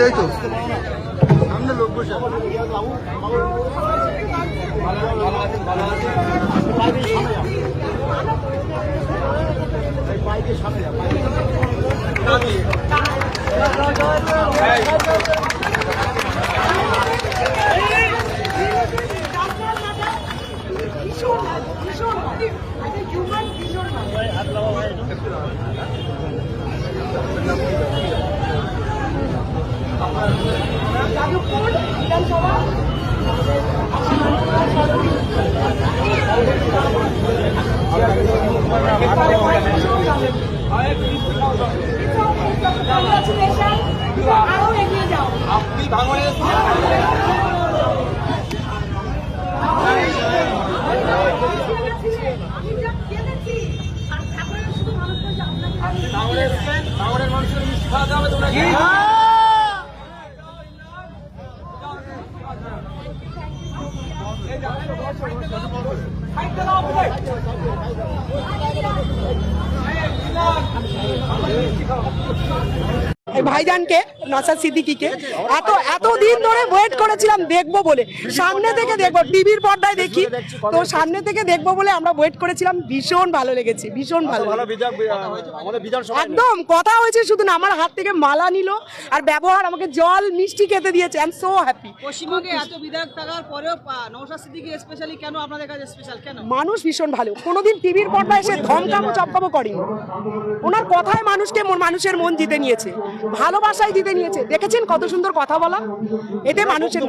এটাই তো সামনে লোক বসে আপনি ভাঙনের মানুষের মিষ্টি খাওয়াতে হবে তোমরা ভাইজানকে নওশাদ সিদ্দিকীকে এতদিন ধরে ওয়েট করেছিলাম দেখবো বলে, সামনে থেকে দেখবো, টিভির পর্দায় দেখি তো সামনে থেকে দেখবো বলে আমরা ওয়েট করেছিলাম। ভীষণ ভালো লেগেছে, ভীষণ ভালো। একদম কথা হয়েছে, শুধু না আমার হাত থেকে মালা নিল আর ব্যবহার, আমাকে জল মিষ্টি খেতে দিয়েছে। I am so happy. পশ্চিমবঙ্গে এত বিধায়ক থাকার পরেও নওশাদ সিদ্দিকী স্পেশালি কেন আপনাদের কাছে স্পেশাল কেন? মানুষ ভীষণ ভালো, কোনোদিন টিভির পর্দায় এসে ধমকামো চমকামো করেনি। ওনার কথায় মানুষের মন জিতে নিয়েছে, ভালোবাসায় জিতে নিয়েছে। দেখেছেন কত সুন্দর কথা বলা, এতে মানুষের